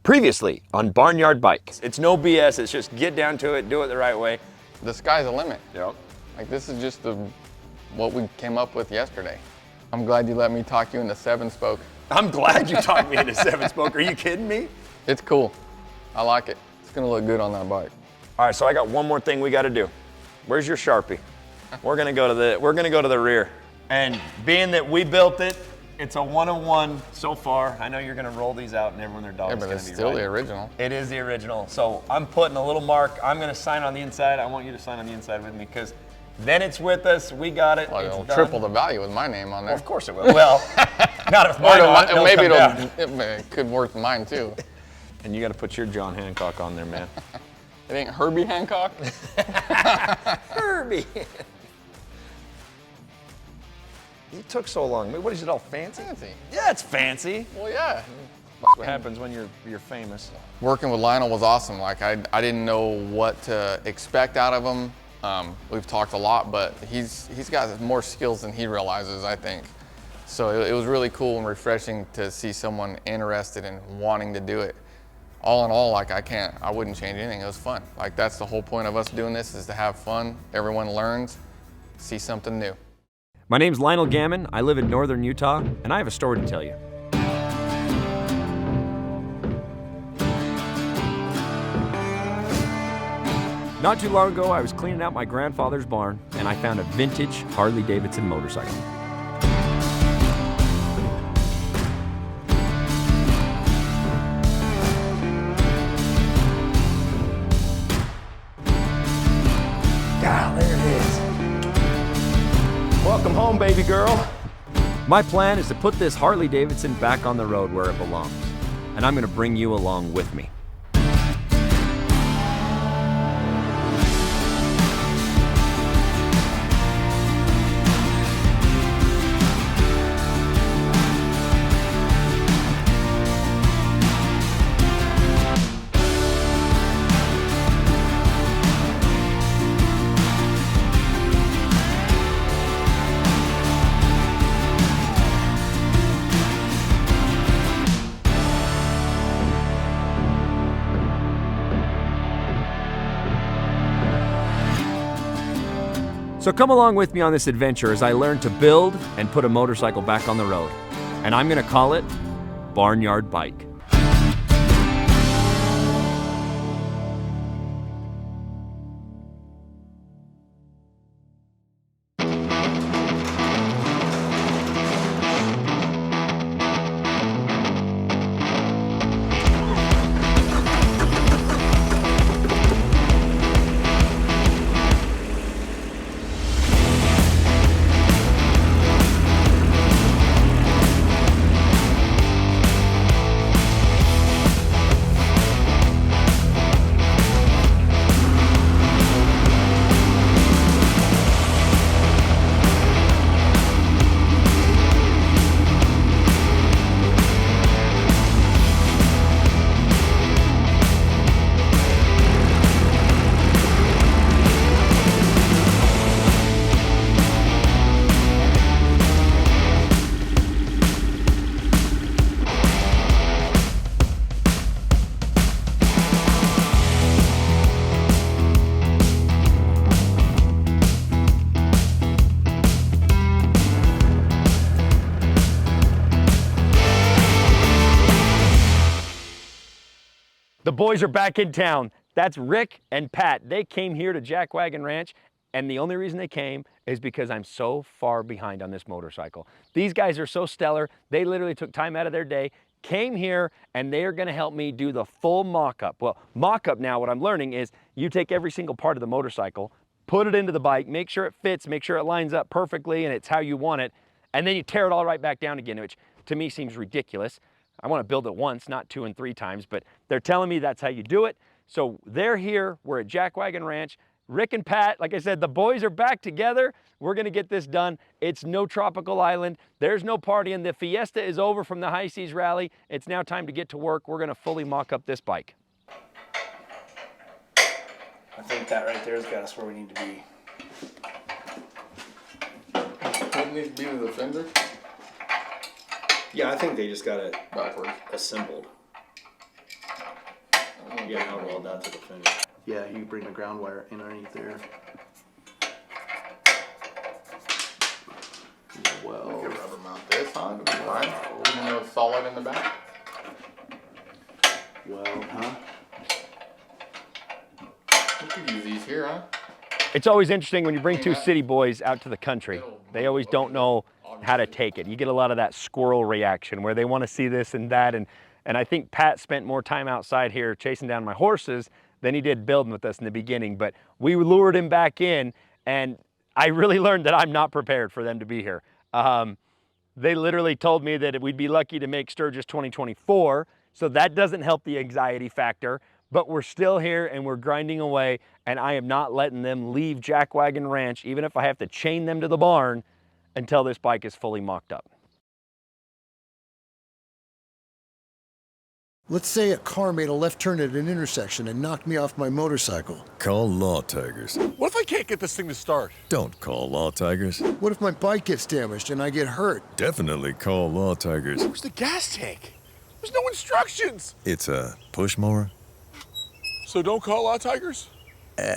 Previously on Barnyard Bikes. It's no BS, it's just get down to it, do it the right way. The sky's the limit. Yep. Like this is just what we came up with yesterday. I'm glad you let me talk you into 7-spoke. I'm glad you talked me into 7-spoke. Are you kidding me? It's cool. I like it. It's gonna look good on that bike. All right, so I got one more thing we got to do. Where's your Sharpie? We're gonna go to the rear. And being that we built it, it's a 101 so far. I know you're gonna roll these out and everyone their dog's Yeah, but gonna it's be still right. the original. It is the original. So I'm putting a little mark. I'm gonna sign on the inside. I want you to sign on the inside with me because then it's with us. We got it. Well, it's it'll done. triple the value with my name on there. Well, of course it will. Well, not if mine on it. Maybe It'll it could work mine too. And you got to put your John Hancock on there, man. It ain't Herbie Hancock? Herbie. You took so long. What is it all fancy? Fancy. Yeah, it's fancy. Well, yeah. That's what happens when you're famous. Working with Lionel was awesome. Like I didn't know what to expect out of him. We've talked a lot, but he's got more skills than he realizes, I think. So it was really cool and refreshing to see someone interested in wanting to do it. All in all, like I wouldn't change anything. It was fun. Like that's the whole point of us doing this is to have fun. Everyone learns, see something new. My name's Lionel Gammon. I live in northern Utah, and I have a story to tell you. Not too long ago, I was cleaning out my grandfather's barn, and I found a vintage Harley-Davidson motorcycle. God, there it is. Welcome home, baby girl. My plan is to put this Harley-Davidson back on the road where it belongs, and I'm going to bring you along with me. So come along with me on this adventure as I learn to build and put a motorcycle back on the road. And I'm going to call it Barnyard Bike. The boys are back in town. That's Rick and Pat. They came here to Jack Wagon Ranch, and the only reason they came is because I'm so far behind on this motorcycle. These guys are so stellar. They literally took time out of their day, came here, and they are gonna help me do the full mock-up. Well, mock-up now, what I'm learning is you take every single part of the motorcycle, put it into the bike, make sure it fits, make sure it lines up perfectly, and it's how you want it, and then you tear it all right back down again, which to me seems ridiculous. I want to build it once, not 2 and 3 times, but they're telling me that's how you do it. So they're here, we're at Jack Wagon Ranch. Rick and Pat, like I said, the boys are back together. We're gonna get this done. It's no tropical island. There's no partying. The fiesta is over from the High Seas Rally. It's now time to get to work. We're gonna fully mock up this bike. I think that right there has got us where we need to be. Wouldn't these be the fender? Yeah, I think they just got it Backwards. assembled. Yeah, not weld that to the finish. Yeah, you bring the ground wire in underneath there. We Well, could rubber mount this, huh? It'll be fine. Even though it's solid in the back. huh? We could use these here, huh? It's always interesting when you bring two city boys out to the country. They always don't know how to take it. You get a lot of that squirrel reaction where they want to see this and that. And I think Pat spent more time outside here chasing down my horses than he did building with us in the beginning. But we lured him back in, and I really learned that I'm not prepared for them to be here. They literally told me that we'd be lucky to make Sturgis 2024, so that doesn't help the anxiety factor, but we're still here and we're grinding away, and I am not letting them leave Jack Wagon Ranch, even if I have to chain them to the barn, until this bike is fully mocked up. Let's say a car made a left turn at an intersection and knocked me off my motorcycle. Call Law Tigers. What if I can't get this thing to start? Don't call Law Tigers. What if my bike gets damaged and I get hurt? Definitely call Law Tigers. Where's the gas tank? There's no instructions. It's a push mower? So don't call Law Tigers?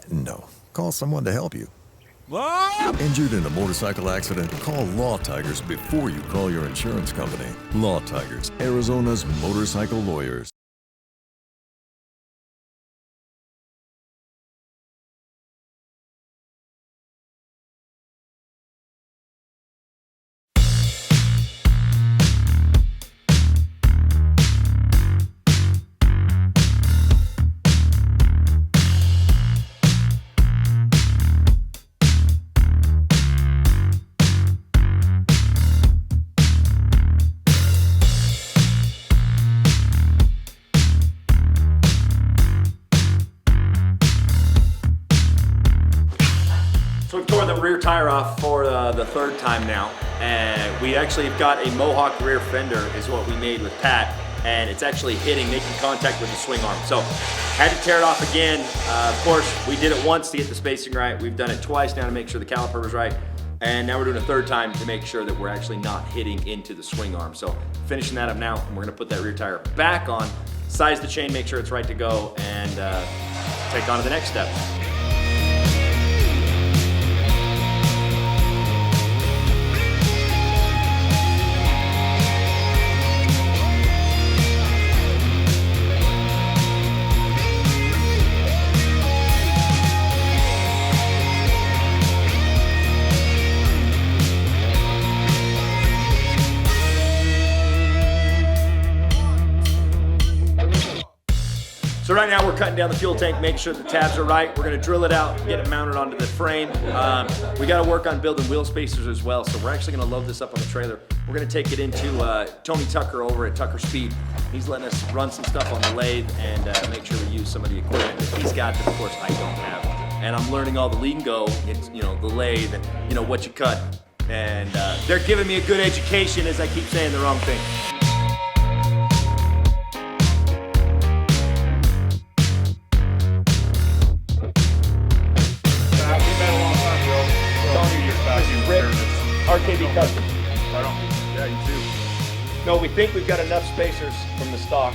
No. Call someone to help you. Mom! Injured in a motorcycle accident? Call Law Tigers before you call your insurance company. Law Tigers, Arizona's motorcycle lawyers. So we've torn the rear tire off for the third time now, and we actually have got a Mohawk rear fender is what we made with Pat, and it's actually making contact with the swing arm. So had to tear it off again. Of course, we did it once to get the spacing right. We've done it twice now to make sure the caliper was right, and now we're doing a third time to make sure that we're actually not hitting into the swing arm. So finishing that up now, and we're gonna put that rear tire back on, size the chain, make sure it's right to go, and take on to the next step. So right now we're cutting down the fuel tank, making sure the tabs are right. We're gonna drill it out, get it mounted onto the frame. We gotta work on building wheel spacers as well, so we're actually gonna load this up on the trailer. We're gonna take it into Tony Tucker over at Tucker Speed. He's letting us run some stuff on the lathe and make sure we use some of the equipment that he's got that of course I don't have. And I'm learning all the lingo, it's, you know, the lathe and you know what you cut. And they're giving me a good education as I keep saying the wrong thing. RKB Custom. Right on. Yeah, you too. No, we think we've got enough spacers from the stock.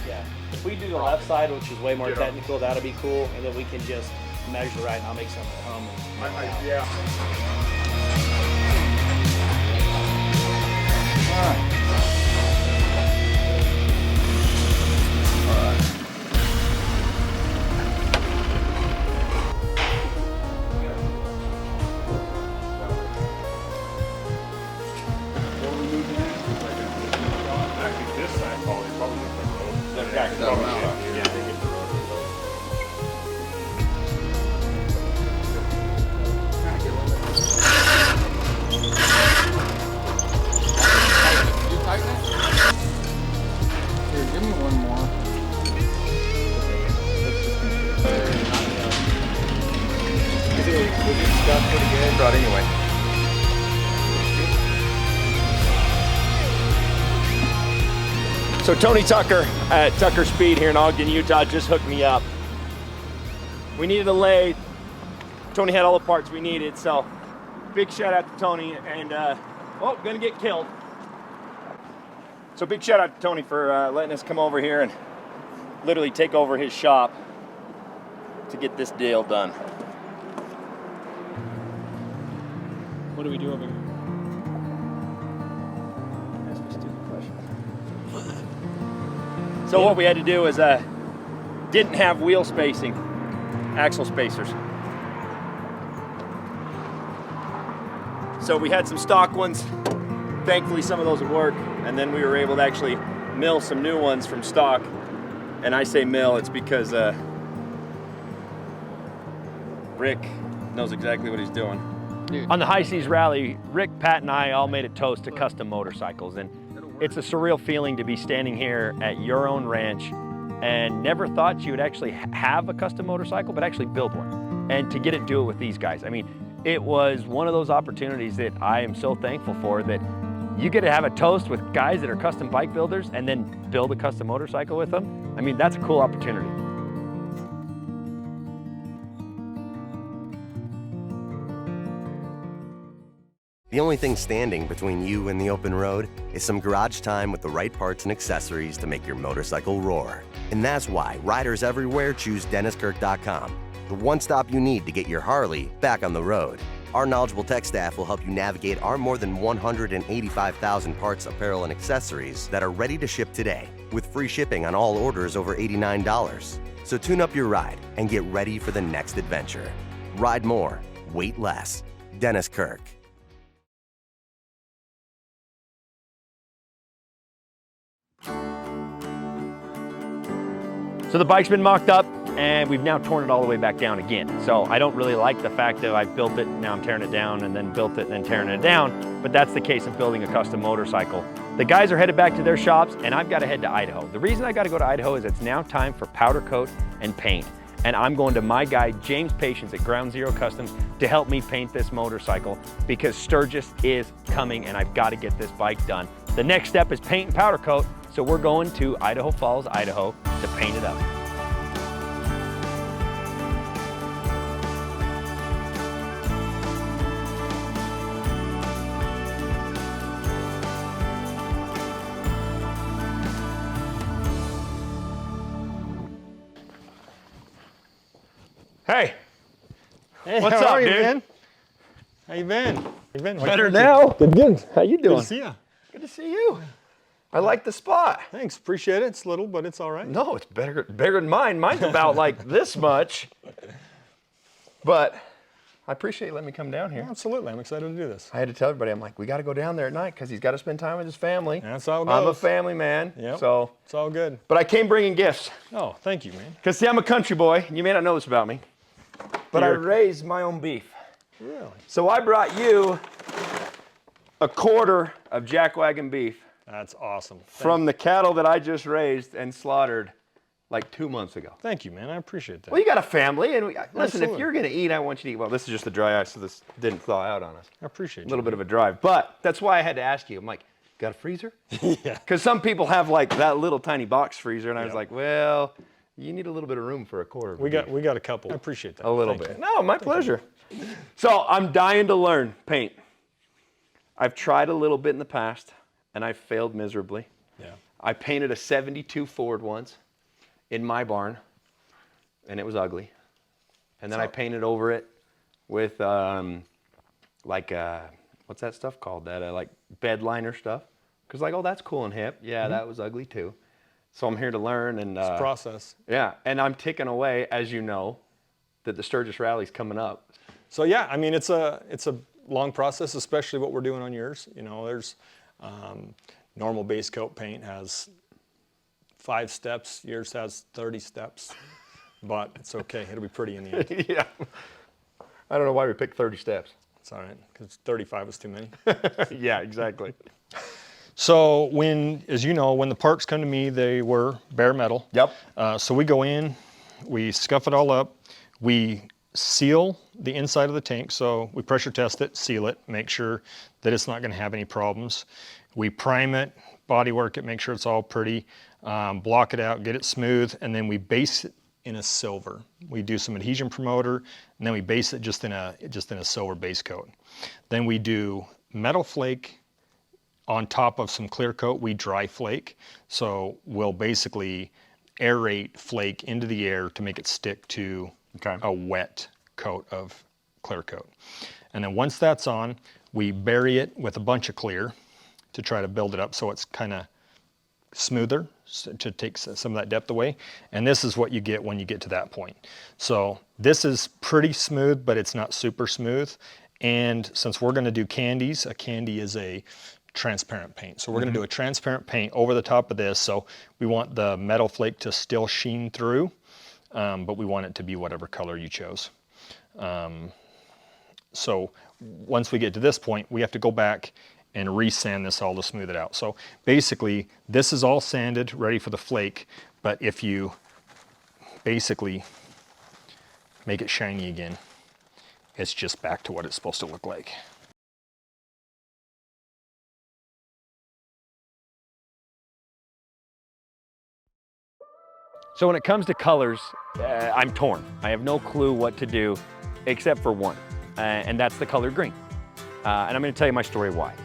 Yeah. If we do the left side, which is way more technical, that'll be cool, and then we can just measure right, and I'll make some at home. Yeah. Actually, this side probably the road. Yeah, Yeah, they get the road. You tighten it? Here, give me one more. Was it stuck pretty good? But anyway. So Tony Tucker at Tucker Speed here in Ogden, Utah just hooked me up. We needed a lathe. Tony had all the parts we needed, so big shout out to Tony and oh, gonna get killed. So big shout out to Tony for letting us come over here and literally take over his shop to get this deal done. What do we do over here? That's a stupid question. So what we had to do is didn't have wheel spacing, axle spacers. So we had some stock ones. Thankfully some of those would work, and then we were able to actually mill some new ones from stock. And I say mill, it's because Rick knows exactly what he's doing. On the High Seas Rally, Rick, Pat, and I all made a toast to custom motorcycles, and it's a surreal feeling to be standing here at your own ranch and never thought you would actually have a custom motorcycle, but actually build one, and to get it do it with these guys. I mean, it was one of those opportunities that I am so thankful for, that you get to have a toast with guys that are custom bike builders and then build a custom motorcycle with them. I mean, that's a cool opportunity. The only thing standing between you and the open road is some garage time with the right parts and accessories to make your motorcycle roar. And that's why riders everywhere choose DennisKirk.com, the one stop you need to get your Harley back on the road. Our knowledgeable tech staff will help you navigate our more than 185,000 parts, apparel, and accessories that are ready to ship today, with free shipping on all orders over $89. So tune up your ride and get ready for the next adventure. Ride more, wait less. Dennis Kirk. So the bike's been mocked up, and we've now torn it all the way back down again. So I don't really like the fact that I've built it, now I'm tearing it down, and then built it, and then tearing it down, but that's the case of building a custom motorcycle. The guys are headed back to their shops, and I've got to head to Idaho. The reason I got to go to Idaho is it's now time for powder coat and paint. And I'm going to my guy, James Patience at Ground Zero Customs, to help me paint this motorcycle, because Sturgis is coming and I've got to get this bike done. The next step is paint and powder coat, so we're going to Idaho Falls, Idaho to paint it up. Hey, what's how up, are you, dude? man? How you been? Better now. Good. How you doing? Good to see you. Good to see you. I like the spot. Thanks. Appreciate it. It's little, but it's all right. No, it's bigger than mine. Mine's about like this much. But I appreciate you letting me come down here. Absolutely. I'm excited to do this. I had to tell everybody, I'm like, we got to go down there at night because he's got to spend time with his family. That's how it goes. I'm a family man. Yep. So, it's all good. but I came bringing gifts. Oh, thank you, man. Because see, I'm a country boy. And you may not know this about me, but I raised my own beef. Really? So I brought you a quarter of jackwagon beef. That's awesome. From the cattle that I just raised and slaughtered like 2 months ago. Thank you, man. I appreciate that. Well, you got a family, and listen, Absolutely. if you're gonna eat, I want you to eat. Well, this is just the dry ice, so this didn't thaw out on us. I appreciate A little bit of a drive, but that's why I had to ask you. I'm like, got a freezer? Yeah. Because some people have like that little tiny box freezer, and I was like, well, you need a little bit of room for a quarter. We got a couple. I appreciate that. A little Thank bit. you. No, my pleasure. So I'm dying to learn paint. I've tried a little bit in the past, and I failed miserably. Yeah. I painted a 72 Ford once in my barn, and it was ugly. And then I painted over it with what's that stuff called? That like bed liner stuff. Because like, oh, that's cool and hip. Yeah, that was ugly too. So I'm here to learn, and It's a process. yeah, and I'm ticking away, as you know, that the Sturgis Rally's coming up. So yeah, I mean, it's a long process, especially what we're doing on yours. You know, there's normal base coat paint has 5 steps. Yours has 30 steps, but it's okay. It'll be pretty in the end. Yeah. I don't know why we picked 30 steps. It's all right, because 35 was too many. Yeah, exactly. So when, as you know, when the parts come to me, they were bare metal. Yep. So we go in, we scuff it all up, we seal the inside of the tank. So we pressure test it, seal it, make sure that it's not going to have any problems. We prime it, body work it, make sure it's all pretty, block it out, get it smooth, and then we base it in a silver. We do some adhesion promoter, and then we base it just in a silver base coat. Then we do metal flake on top of some clear coat, we dry flake. So we'll basically aerate flake into the air to make it stick to a wet coat of clear coat. And then once that's on, we bury it with a bunch of clear to try to build it up so it's kind of smoother, to take some of that depth away. And this is what you get when you get to that point. So this is pretty smooth, but it's not super smooth. And since we're gonna do candies, a candy is a transparent paint. So we're gonna do a transparent paint over the top of this. So we want the metal flake to still sheen through, but we want it to be whatever color you chose. So once we get to this point, we have to go back and resand this all to smooth it out. So basically, this is all sanded, ready for the flake, but if you basically make it shiny again, it's just back to what it's supposed to look like. So when it comes to colors, I'm torn. I have no clue what to do except for one, and that's the color green. And I'm gonna tell you my story why.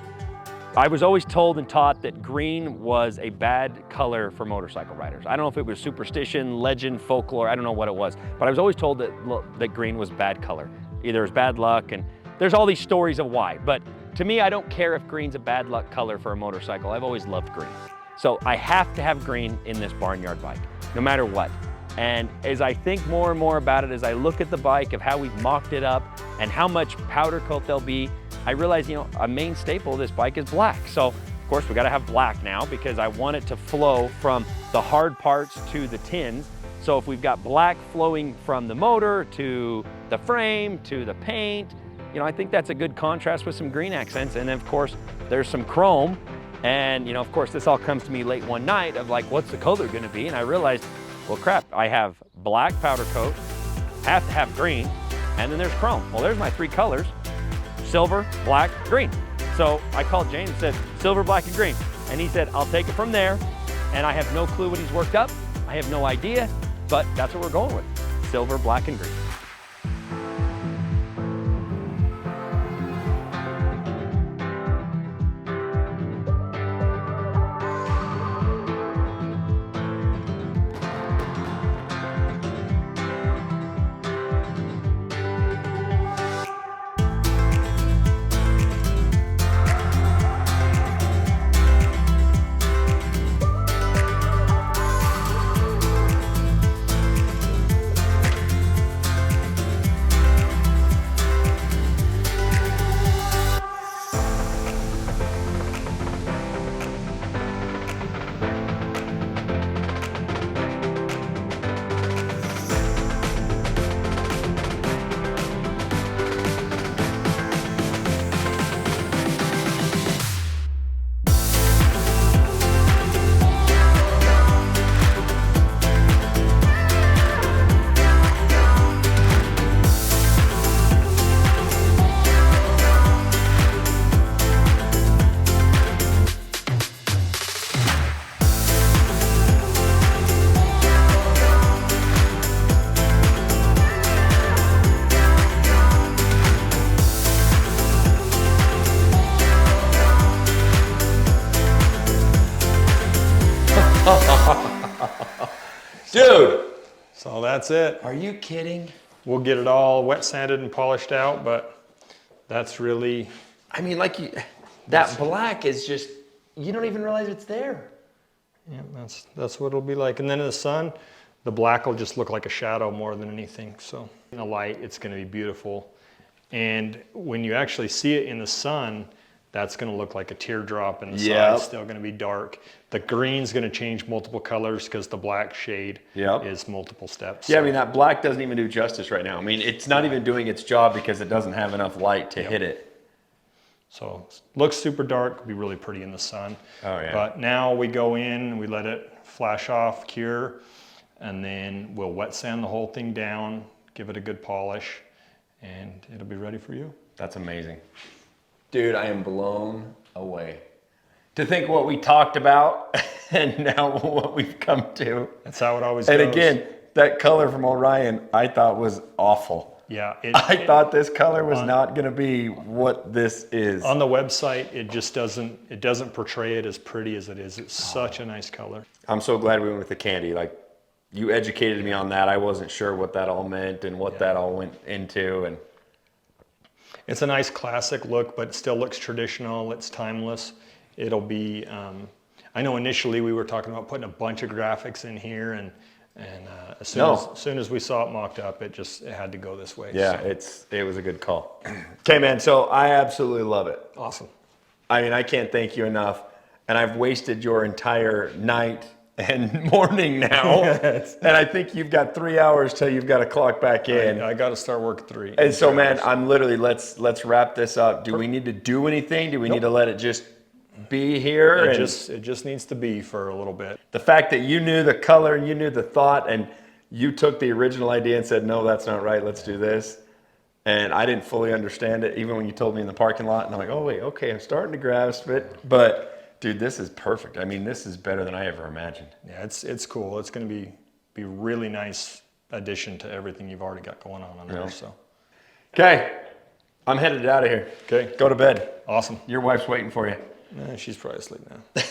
I was always told and taught that green was a bad color for motorcycle riders. I don't know if it was superstition, legend, folklore, I don't know what it was, but I was always told that green was bad color. Either it was bad luck, and there's all these stories of why, but to me, I don't care if green's a bad luck color for a motorcycle. I've always loved green. So I have to have green in this Barnyard bike, no matter what. And as I think more and more about it, as I look at the bike, of how we've mocked it up and how much powder coat there'll be, I realize, you know, a main staple of this bike is black. So of course we gotta have black now because I want it to flow from the hard parts to the tins. So if we've got black flowing from the motor to the frame to the paint, you know, I think that's a good contrast with some green accents. And then of course there's some chrome. And you know, of course this all comes to me late one night of like, what's the color gonna be? And I realized, well crap, I have black powder coat, have to have green, and then there's chrome. Well, there's my three colors: silver, black, green. So I called James and said, silver, black, and green. And he said, I'll take it from there. And I have no clue what he's worked up. I have no idea, but that's what we're going with: silver, black, and green. Dude! So that's it. Are you kidding? We'll get it all wet sanded and polished out, but that's really... I mean, like, that black is just, you don't even realize it's there. Yeah, that's what it'll be like. And then in the sun, the black will just look like a shadow more than anything. So in the light, it's gonna be beautiful. And when you actually see it in the sun, that's gonna look like a teardrop, and the side's still gonna be dark. The green's gonna change multiple colors because the black shade is multiple steps. Yeah, I mean, that black doesn't even do justice right now. I mean, it's not even doing its job because it doesn't have enough light to hit it. So looks super dark, be really pretty in the sun. Oh yeah. But now we go in, we let it flash off, cure, and then we'll wet sand the whole thing down, give it a good polish, and it'll be ready for you. That's amazing. Dude, I am blown away. To think what we talked about and now what we've come to. That's how it always goes. And again, that color from Orion I thought was awful. Yeah. I thought this color was not going to be what this is. On the website, it just doesn't portray it as pretty as it is. It's such a nice color. I'm so glad we went with the candy. Like, you educated me on that. I wasn't sure what that all meant and what that all went into. And it's a nice classic look, but it still looks traditional. It's timeless. It'll be, I know initially we were talking about putting a bunch of graphics in here, and as soon as we saw it mocked up, it had to go this way. Yeah, so. it was a good call. Okay, man, so I absolutely love it. Awesome. I mean, I can't thank you enough. And I've wasted your entire night and morning now. And I think you've got 3 hours till you've got to clock back in. I got to start work at 3. And so, man, I'm literally, let's wrap this up. Do we need to do anything? Do we need to let it just be here? It just needs to be for a little bit. The fact that you knew the color, you knew the thought, and you took the original idea and said, no, that's not right, let's do this. And I didn't fully understand it, even when you told me in the parking lot. And I'm like, oh, wait, okay, I'm starting to grasp it. But, dude, this is perfect. I mean, this is better than I ever imagined. Yeah, it's cool. It's going to be really nice addition to everything you've already got going on there. So, okay, I'm headed out of here. Okay. Go to bed. Awesome. Your wife's waiting for you. She's probably asleep now.